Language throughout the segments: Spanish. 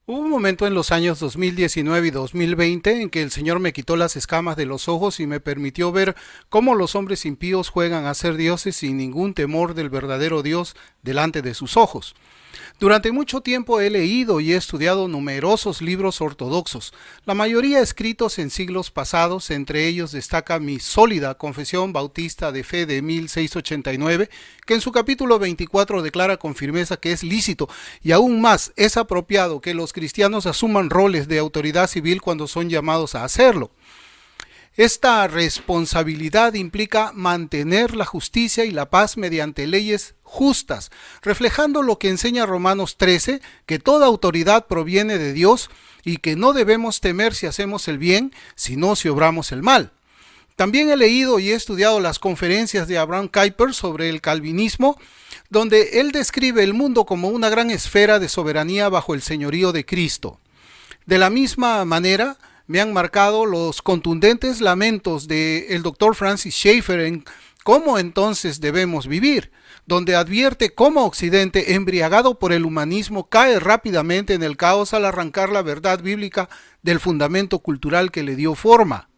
Hubo un momento en los años 2019 y 2020 en que el Señor me quitó las escamas de los ojos y me permitió ver cómo los hombres impíos juegan a ser dioses sin ningún temor del verdadero Dios delante de sus ojos. Durante mucho tiempo he leído y he estudiado numerosos libros ortodoxos, la mayoría escritos en siglos pasados. Entre ellos destaca mi sólida Confesión Bautista de Fe de 1689, que en su capítulo 24 declara con firmeza que es lícito y aún más es apropiado que los cristianos asuman roles de autoridad civil cuando son llamados a hacerlo. Esta responsabilidad implica mantener la justicia y la paz mediante leyes justas, reflejando lo que enseña Romanos 13, que toda autoridad proviene de Dios y que no debemos temer si hacemos el bien, sino si obramos el mal. También he leído y he estudiado las conferencias de Abraham Kuyper sobre el calvinismo, donde él describe el mundo como una gran esfera de soberanía bajo el señorío de Cristo. De la misma manera, me han marcado los contundentes lamentos del Dr. Francis Schaeffer en cómo entonces debemos vivir, donde advierte cómo Occidente, embriagado por el humanismo, cae rápidamente en el caos al arrancar la verdad bíblica del fundamento cultural que le dio forma.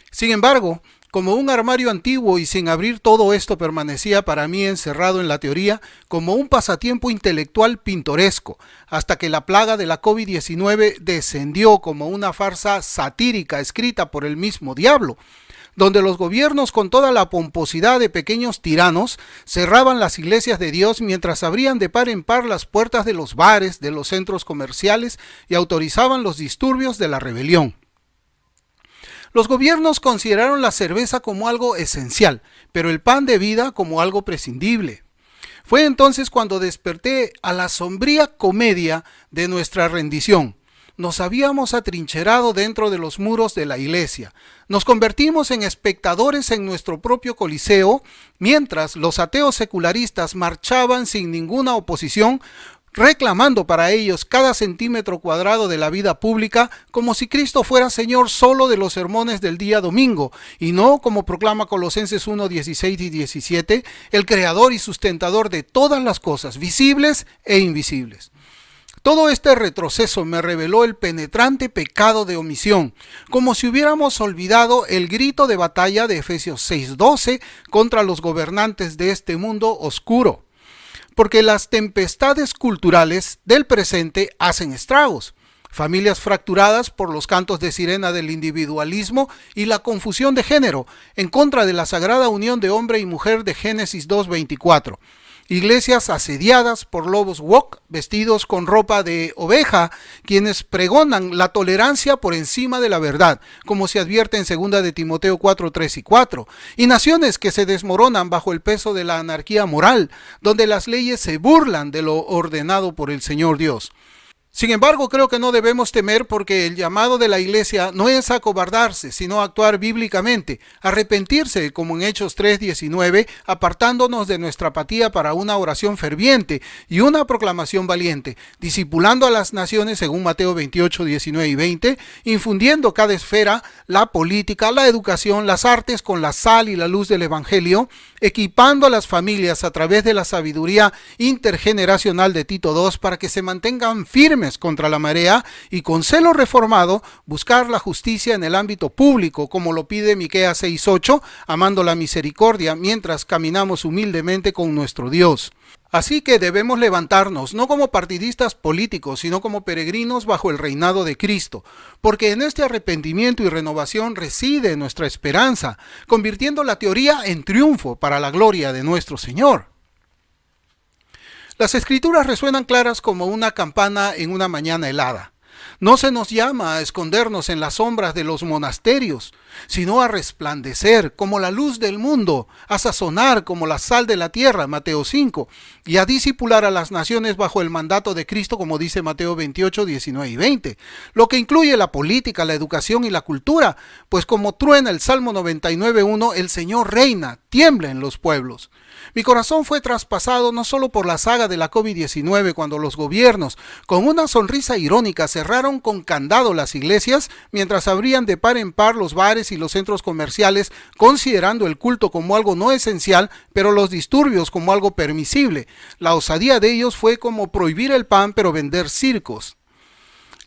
Sin embargo, como un armario antiguo y sin abrir, todo esto permanecía para mí encerrado en la teoría como un pasatiempo intelectual pintoresco, hasta que la plaga de la COVID-19 descendió como una farsa satírica escrita por el mismo diablo, donde los gobiernos, con toda la pomposidad de pequeños tiranos, cerraban las iglesias de Dios mientras abrían de par en par las puertas de los bares, de los centros comerciales y autorizaban los disturbios de la rebelión. Los gobiernos consideraron la cerveza como algo esencial, pero el pan de vida como algo prescindible. Fue entonces cuando desperté a la sombría comedia de nuestra rendición. Nos habíamos atrincherado dentro de los muros de la iglesia. Nos convertimos en espectadores en nuestro propio coliseo, mientras los ateos secularistas marchaban sin ninguna oposición, reclamando para ellos cada centímetro cuadrado de la vida pública, como si Cristo fuera Señor solo de los sermones del día domingo, y no, como proclama Colosenses 1, 16 y 17, el creador y sustentador de todas las cosas, visibles e invisibles. Todo este retroceso me reveló el penetrante pecado de omisión, como si hubiéramos olvidado el grito de batalla de Efesios 6:12 contra los gobernantes de este mundo oscuro. Porque las tempestades culturales del presente hacen estragos. Familias fracturadas por los cantos de sirena del individualismo y la confusión de género, en contra de la sagrada unión de hombre y mujer de Génesis 2:24. Iglesias asediadas por lobos woke vestidos con ropa de oveja, quienes pregonan la tolerancia por encima de la verdad, como se advierte en 2 de Timoteo 4, 3 y 4. Y naciones que se desmoronan bajo el peso de la anarquía moral, donde las leyes se burlan de lo ordenado por el Señor Dios. Sin embargo, creo que no debemos temer, porque el llamado de la iglesia no es acobardarse, sino actuar bíblicamente, arrepentirse, como en Hechos 3:19, apartándonos de nuestra apatía para una oración ferviente y una proclamación valiente, discipulando a las naciones según Mateo 28, 19 y 20, infundiendo cada esfera, la política, la educación, las artes con la sal y la luz del evangelio, equipando a las familias a través de la sabiduría intergeneracional de Tito II para que se mantengan firmes contra la marea y con celo reformado buscar la justicia en el ámbito público, como lo pide Miqueas 6:8, amando la misericordia mientras caminamos humildemente con nuestro Dios. Así que debemos levantarnos, no como partidistas políticos, sino como peregrinos bajo el reinado de Cristo, porque en este arrepentimiento y renovación reside nuestra esperanza, convirtiendo la teoría en triunfo para la gloria de nuestro Señor. Las escrituras resuenan claras como una campana en una mañana helada. No se nos llama a escondernos en las sombras de los monasterios, sino a resplandecer como la luz del mundo, a sazonar como la sal de la tierra, Mateo 5, y a discipular a las naciones bajo el mandato de Cristo, como dice Mateo 28, 19 y 20, lo que incluye la política, la educación y la cultura, pues como truena el Salmo 99:1, el Señor reina, tiembla en los pueblos. Mi corazón fue traspasado no solo por la saga de la COVID-19, cuando los gobiernos, con una sonrisa irónica, cerraron con candado las iglesias, mientras abrían de par en par los bares y los centros comerciales, considerando el culto como algo no esencial, pero los disturbios como algo permisible. La osadía de ellos fue como prohibir el pan, pero vender circos.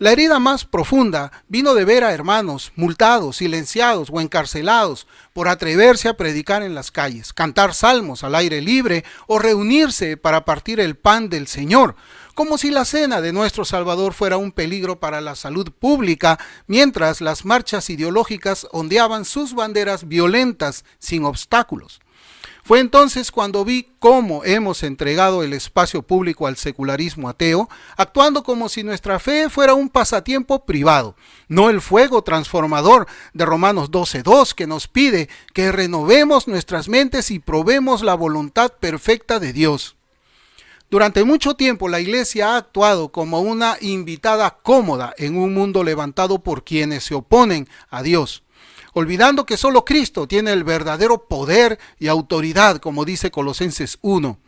La herida más profunda vino de ver a hermanos multados, silenciados o encarcelados por atreverse a predicar en las calles, cantar salmos al aire libre o reunirse para partir el pan del Señor, como si la cena de nuestro Salvador fuera un peligro para la salud pública, mientras las marchas ideológicas ondeaban sus banderas violentas sin obstáculos. Fue entonces cuando vi cómo hemos entregado el espacio público al secularismo ateo, actuando como si nuestra fe fuera un pasatiempo privado, no el fuego transformador de Romanos 12:2 que nos pide que renovemos nuestras mentes y probemos la voluntad perfecta de Dios. Durante mucho tiempo la Iglesia ha actuado como una invitada cómoda en un mundo levantado por quienes se oponen a Dios, olvidando que solo Cristo tiene el verdadero poder y autoridad, como dice Colosenses 1.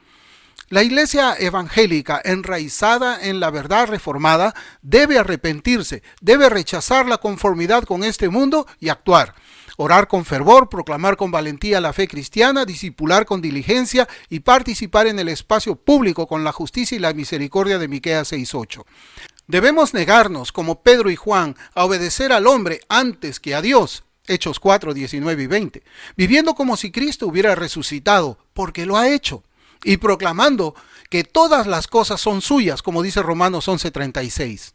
La Iglesia evangélica, enraizada en la verdad reformada, debe arrepentirse, debe rechazar la conformidad con este mundo y actuar. Orar con fervor, proclamar con valentía la fe cristiana, discipular con diligencia y participar en el espacio público con la justicia y la misericordia de Miqueas 6:8. Debemos negarnos, como Pedro y Juan, a obedecer al hombre antes que a Dios. Hechos 4, 19 y 20, viviendo como si Cristo hubiera resucitado, porque lo ha hecho, y proclamando que todas las cosas son suyas, como dice Romanos 11:36.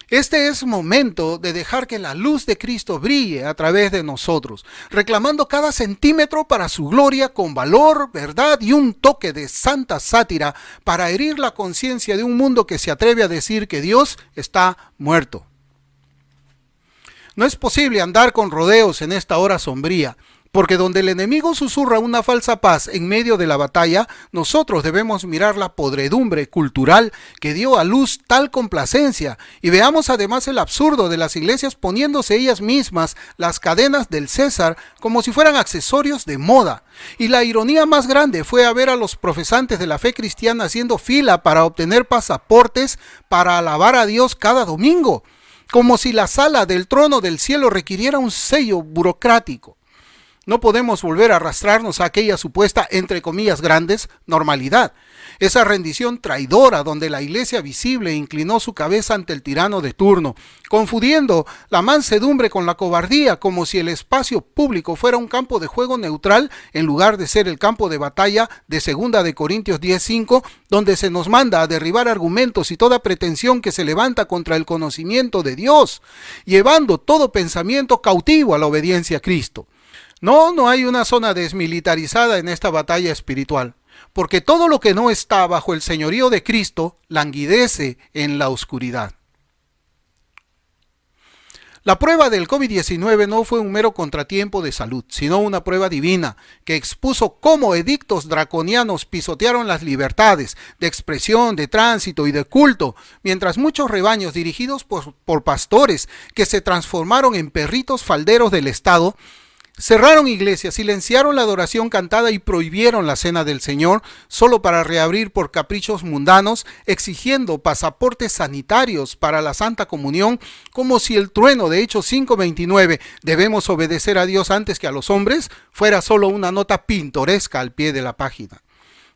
Este es momento de dejar que la luz de Cristo brille a través de nosotros, reclamando cada centímetro para su gloria con valor, verdad y un toque de santa sátira para herir la conciencia de un mundo que se atreve a decir que Dios está muerto. No es posible andar con rodeos en esta hora sombría, porque donde el enemigo susurra una falsa paz en medio de la batalla, nosotros debemos mirar la podredumbre cultural que dio a luz tal complacencia, y veamos además el absurdo de las iglesias poniéndose ellas mismas las cadenas del César como si fueran accesorios de moda. Y la ironía más grande fue a ver a los profesantes de la fe cristiana haciendo fila para obtener pasaportes para alabar a Dios cada domingo, como si la sala del trono del cielo requiriera un sello burocrático. No podemos volver a arrastrarnos a aquella supuesta, entre comillas grandes, normalidad. Esa rendición traidora donde la iglesia visible inclinó su cabeza ante el tirano de turno, confundiendo la mansedumbre con la cobardía, como si el espacio público fuera un campo de juego neutral en lugar de ser el campo de batalla de 2 de Corintios 10:5, donde se nos manda a derribar argumentos y toda pretensión que se levanta contra el conocimiento de Dios, llevando todo pensamiento cautivo a la obediencia a Cristo. No hay una zona desmilitarizada en esta batalla espiritual, porque todo lo que no está bajo el señorío de Cristo languidece en la oscuridad. La prueba del COVID-19 no fue un mero contratiempo de salud, sino una prueba divina que expuso cómo edictos draconianos pisotearon las libertades de expresión, de tránsito y de culto, mientras muchos rebaños dirigidos por pastores que se transformaron en perritos falderos del Estado, cerraron iglesias, silenciaron la adoración cantada y prohibieron la cena del Señor solo para reabrir por caprichos mundanos, exigiendo pasaportes sanitarios para la Santa Comunión, como si el trueno de Hechos 5:29, debemos obedecer a Dios antes que a los hombres, fuera solo una nota pintoresca al pie de la página.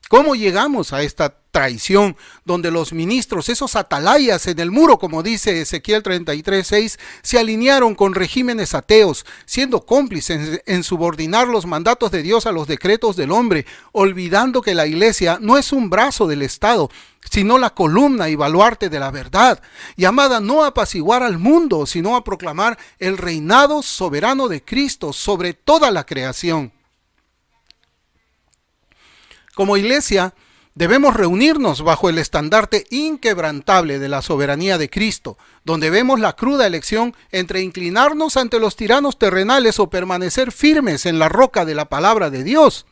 ¿Cómo llegamos a esta traición donde los ministros, esos atalayas en el muro, como dice Ezequiel 33:6, se alinearon con regímenes ateos, siendo cómplices en subordinar los mandatos de Dios a los decretos del hombre, olvidando que la iglesia no es un brazo del Estado, sino la columna y baluarte de la verdad, llamada no a apaciguar al mundo, sino a proclamar el reinado soberano de Cristo sobre toda la creación? Como iglesia, debemos reunirnos bajo el estandarte inquebrantable de la soberanía de Cristo, donde vemos la cruda elección entre inclinarnos ante los tiranos terrenales o permanecer firmes en la roca de la palabra de Dios,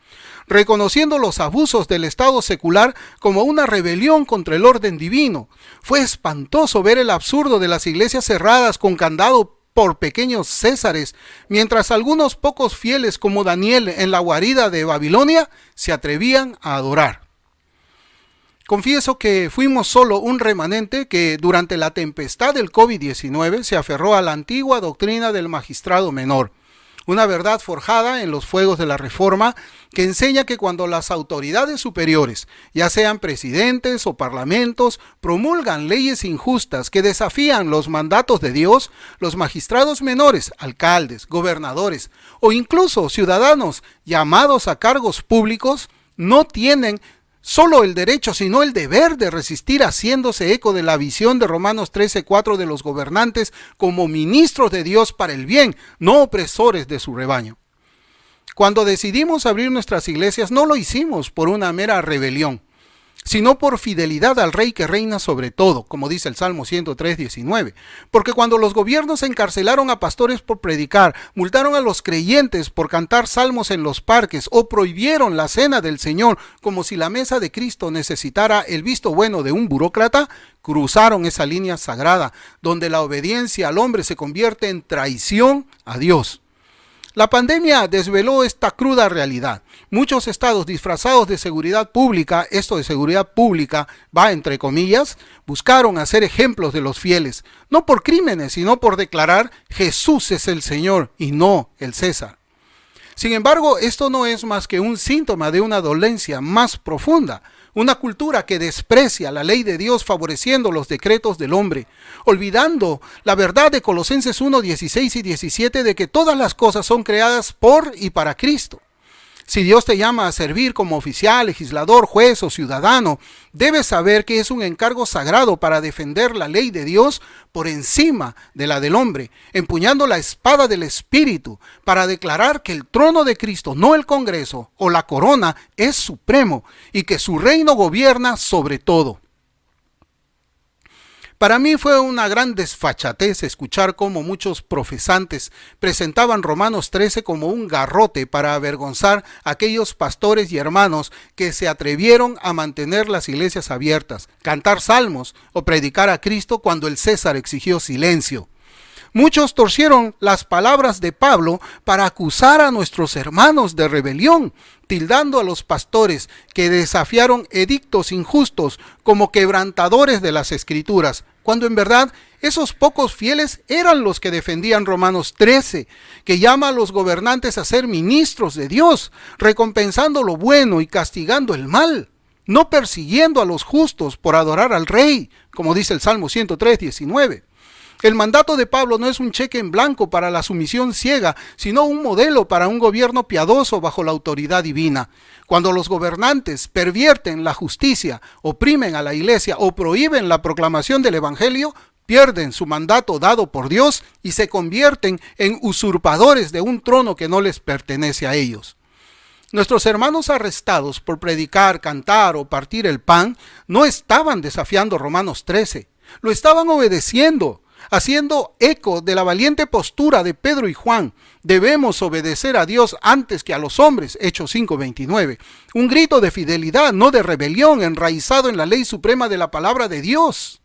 reconociendo los abusos del Estado secular como una rebelión contra el orden divino. Fue espantoso ver el absurdo de las iglesias cerradas con candado por pequeños césares, mientras algunos pocos fieles como Daniel en la guarida de Babilonia se atrevían a adorar. Confieso que fuimos solo un remanente que durante la tempestad del COVID-19 se aferró a la antigua doctrina del magistrado menor, Una verdad forjada en los fuegos de la Reforma que enseña que cuando las autoridades superiores, ya sean presidentes o parlamentos, promulgan leyes injustas que desafían los mandatos de Dios, los magistrados menores, alcaldes, gobernadores o incluso ciudadanos llamados a cargos públicos no tienen solo el derecho, sino el deber de resistir, haciéndose eco de la visión de Romanos 13:4 de los gobernantes como ministros de Dios para el bien, no opresores de su rebaño. Cuando decidimos abrir nuestras iglesias, no lo hicimos por una mera rebelión, sino por fidelidad al Rey que reina sobre todo, como dice el Salmo 103:19. Porque cuando los gobiernos encarcelaron a pastores por predicar, multaron a los creyentes por cantar salmos en los parques o prohibieron la cena del Señor como si la mesa de Cristo necesitara el visto bueno de un burócrata, cruzaron esa línea sagrada donde la obediencia al hombre se convierte en traición a Dios. La pandemia desveló esta cruda realidad. Muchos estados disfrazados de seguridad pública, esto de seguridad pública va entre comillas, buscaron hacer ejemplos de los fieles, no por crímenes, sino por declarar Jesús es el Señor y no el César. Sin embargo, esto no es más que un síntoma de una dolencia más profunda, una cultura que desprecia la ley de Dios favoreciendo los decretos del hombre, olvidando la verdad de Colosenses 1:16 y 17 de que todas las cosas son creadas por y para Cristo. Si Dios te llama a servir como oficial, legislador, juez o ciudadano, debes saber que es un encargo sagrado para defender la ley de Dios por encima de la del hombre, empuñando la espada del Espíritu para declarar que el trono de Cristo, no el Congreso o la corona, es supremo y que su reino gobierna sobre todo. Para mí fue una gran desfachatez escuchar cómo muchos profesantes presentaban Romanos 13 como un garrote para avergonzar a aquellos pastores y hermanos que se atrevieron a mantener las iglesias abiertas, cantar salmos o predicar a Cristo cuando el César exigió silencio. Muchos torcieron las palabras de Pablo para acusar a nuestros hermanos de rebelión, tildando a los pastores que desafiaron edictos injustos como quebrantadores de las Escrituras, cuando en verdad esos pocos fieles eran los que defendían Romanos 13, que llama a los gobernantes a ser ministros de Dios, recompensando lo bueno y castigando el mal, no persiguiendo a los justos por adorar al Rey, como dice el Salmo 103:19. El mandato de Pablo no es un cheque en blanco para la sumisión ciega, sino un modelo para un gobierno piadoso bajo la autoridad divina. Cuando los gobernantes pervierten la justicia, oprimen a la iglesia o prohíben la proclamación del evangelio, pierden su mandato dado por Dios y se convierten en usurpadores de un trono que no les pertenece a ellos. Nuestros hermanos arrestados por predicar, cantar o partir el pan no estaban desafiando Romanos 13, lo estaban obedeciendo, haciendo eco de la valiente postura de Pedro y Juan. Debemos obedecer a Dios antes que a los hombres, Hechos 5:29. Un grito de fidelidad, no de rebelión, enraizado en la ley suprema de la palabra de Dios.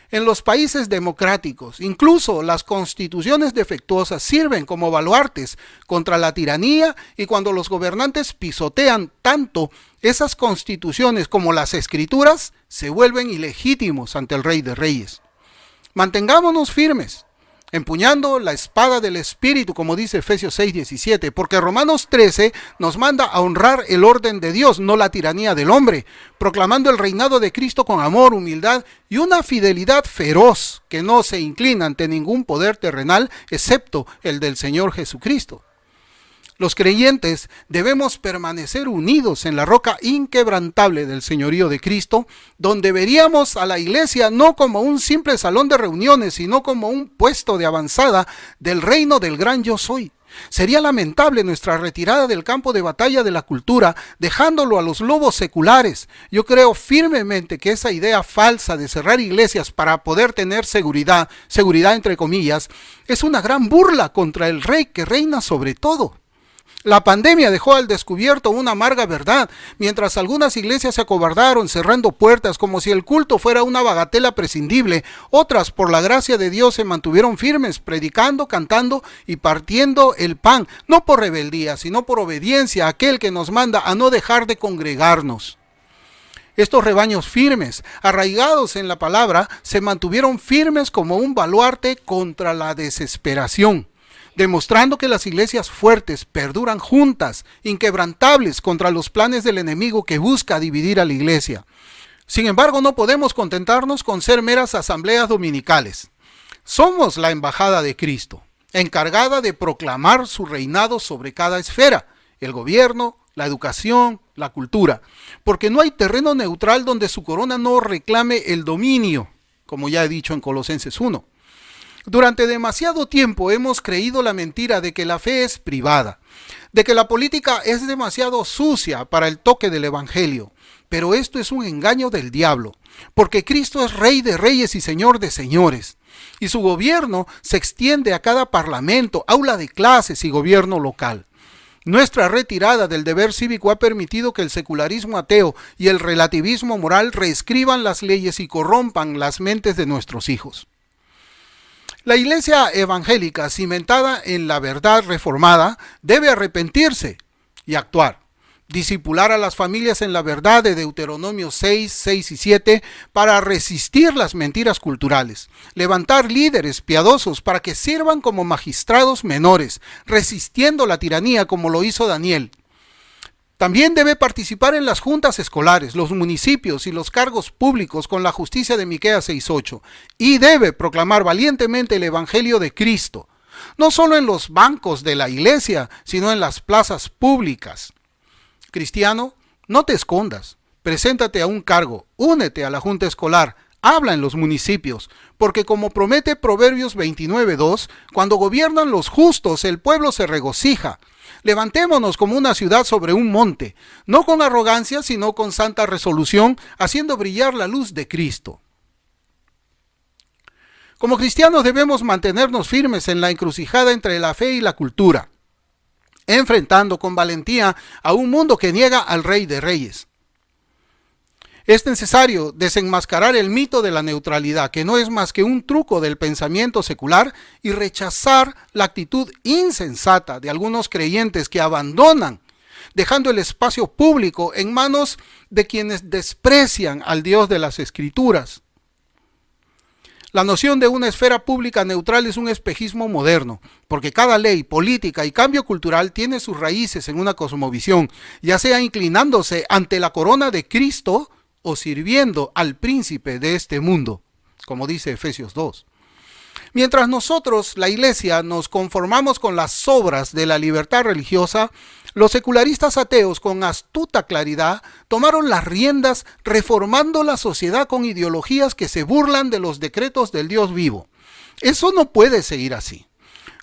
En los países democráticos, incluso las constituciones defectuosas sirven como baluartes contra la tiranía, y cuando los gobernantes pisotean tanto esas constituciones como las escrituras, se vuelven ilegítimos ante el Rey de Reyes. Mantengámonos firmes, empuñando la espada del Espíritu, como dice Efesios 6:17, porque Romanos 13 nos manda a honrar el orden de Dios, no la tiranía del hombre, proclamando el reinado de Cristo con amor, humildad y una fidelidad feroz que no se inclina ante ningún poder terrenal, excepto el del Señor Jesucristo. Los creyentes debemos permanecer unidos en la roca inquebrantable del señorío de Cristo, donde veríamos a la iglesia no como un simple salón de reuniones, sino como un puesto de avanzada del reino del gran yo soy. Sería lamentable nuestra retirada del campo de batalla de la cultura, dejándolo a los lobos seculares. Yo creo firmemente que esa idea falsa de cerrar iglesias para poder tener seguridad entre comillas, es una gran burla contra el Rey que reina sobre todo. La pandemia dejó al descubierto una amarga verdad, mientras algunas iglesias se acobardaron cerrando puertas como si el culto fuera una bagatela prescindible. Otras, por la gracia de Dios, se mantuvieron firmes, predicando, cantando y partiendo el pan, no por rebeldía, sino por obediencia a aquel que nos manda a no dejar de congregarnos. Estos rebaños firmes, arraigados en la palabra, se mantuvieron firmes como un baluarte contra la desesperación. demostrando que las iglesias fuertes perduran juntas, inquebrantables contra los planes del enemigo que busca dividir a la iglesia. Sin embargo, no podemos contentarnos con ser meras asambleas dominicales. Somos la embajada de Cristo, encargada de proclamar su reinado sobre cada esfera, el gobierno, la educación, la cultura, porque no hay terreno neutral donde su corona no reclame el dominio, como ya he dicho en Colosenses 1. Durante demasiado tiempo hemos creído la mentira de que la fe es privada, de que la política es demasiado sucia para el toque del evangelio, pero esto es un engaño del diablo, porque Cristo es Rey de reyes y Señor de señores, y su gobierno se extiende a cada parlamento, aula de clases y gobierno local. Nuestra retirada del deber cívico ha permitido que el secularismo ateo y el relativismo moral reescriban las leyes y corrompan las mentes de nuestros hijos. La iglesia evangélica, cimentada en la verdad reformada, debe arrepentirse y actuar. Discipular a las familias en la verdad de Deuteronomio 6, 6 y 7 para resistir las mentiras culturales. Levantar líderes piadosos para que sirvan como magistrados menores, resistiendo la tiranía como lo hizo Daniel. También debe participar en las juntas escolares, los municipios y los cargos públicos con la justicia de Miqueas 6:8 y debe proclamar valientemente el evangelio de Cristo, no solo en los bancos de la iglesia, sino en las plazas públicas. Cristiano, no te escondas, preséntate a un cargo, únete a la junta escolar, habla en los municipios, porque como promete Proverbios 29:2, cuando gobiernan los justos, el pueblo se regocija. Levantémonos como una ciudad sobre un monte, no con arrogancia, sino con santa resolución, haciendo brillar la luz de Cristo. Como cristianos debemos mantenernos firmes en la encrucijada entre la fe y la cultura, enfrentando con valentía a un mundo que niega al Rey de Reyes. Es necesario desenmascarar el mito de la neutralidad, que no es más que un truco del pensamiento secular, y rechazar la actitud insensata de algunos creyentes que abandonan, dejando el espacio público en manos de quienes desprecian al Dios de las Escrituras. La noción de una esfera pública neutral es un espejismo moderno, porque cada ley, política y cambio cultural tiene sus raíces en una cosmovisión, ya sea inclinándose ante la corona de Cristo o sirviendo al príncipe de este mundo, como dice Efesios 2. Mientras nosotros, la iglesia, nos conformamos con las sobras de la libertad religiosa, los secularistas ateos, con astuta claridad, tomaron las riendas reformando la sociedad con ideologías que se burlan de los decretos del Dios vivo. Eso no puede seguir así.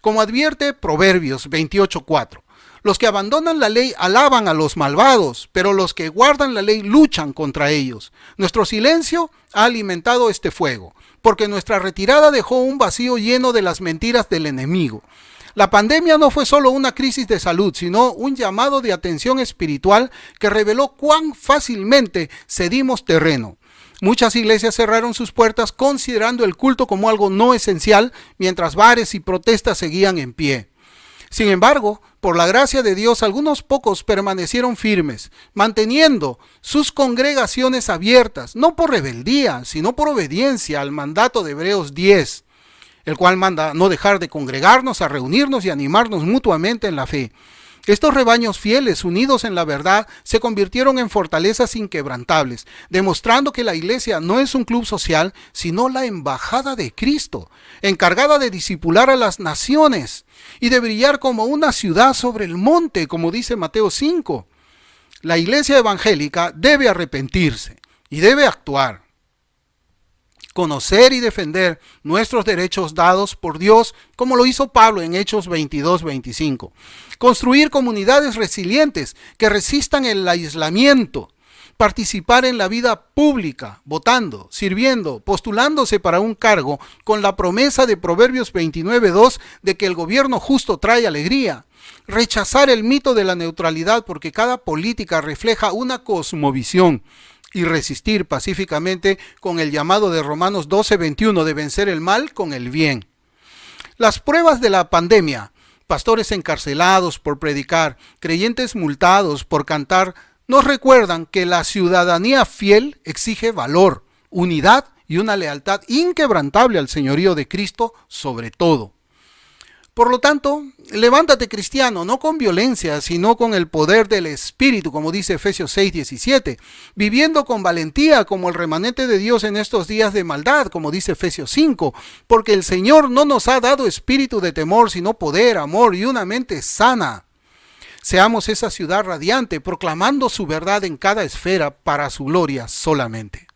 Como advierte Proverbios 28:4, los que abandonan la ley alaban a los malvados, pero los que guardan la ley luchan contra ellos. Nuestro silencio ha alimentado este fuego, porque nuestra retirada dejó un vacío lleno de las mentiras del enemigo. La pandemia no fue solo una crisis de salud, sino un llamado de atención espiritual que reveló cuán fácilmente cedimos terreno. Muchas iglesias cerraron sus puertas considerando el culto como algo no esencial, mientras bares y protestas seguían en pie. Sin embargo, por la gracia de Dios, algunos pocos permanecieron firmes, manteniendo sus congregaciones abiertas, no por rebeldía, sino por obediencia al mandato de Hebreos 10, el cual manda no dejar de congregarnos, a reunirnos y animarnos mutuamente en la fe. Estos rebaños fieles, unidos en la verdad, se convirtieron en fortalezas inquebrantables, demostrando que la iglesia no es un club social, sino la embajada de Cristo, encargada de discipular a las naciones y de brillar como una ciudad sobre el monte, como dice Mateo 5. La iglesia evangélica debe arrepentirse y debe actuar. Conocer y defender nuestros derechos dados por Dios, como lo hizo Pablo en Hechos 22-25. Construir comunidades resilientes que resistan el aislamiento. Participar en la vida pública, votando, sirviendo, postulándose para un cargo, con la promesa de Proverbios 29:2 de que el gobierno justo trae alegría. Rechazar el mito de la neutralidad, porque cada política refleja una cosmovisión. Y resistir pacíficamente con el llamado de Romanos 12:21 de vencer el mal con el bien. Las pruebas de la pandemia, pastores encarcelados por predicar, creyentes multados por cantar, nos recuerdan que la ciudadanía fiel exige valor, unidad y una lealtad inquebrantable al señorío de Cristo sobre todo. Por lo tanto, levántate cristiano, no con violencia, sino con el poder del Espíritu, como dice Efesios 6:17, viviendo con valentía como el remanente de Dios en estos días de maldad, como dice Efesios 5, porque el Señor no nos ha dado espíritu de temor, sino poder, amor y una mente sana. Seamos esa ciudad radiante, proclamando su verdad en cada esfera para su gloria solamente.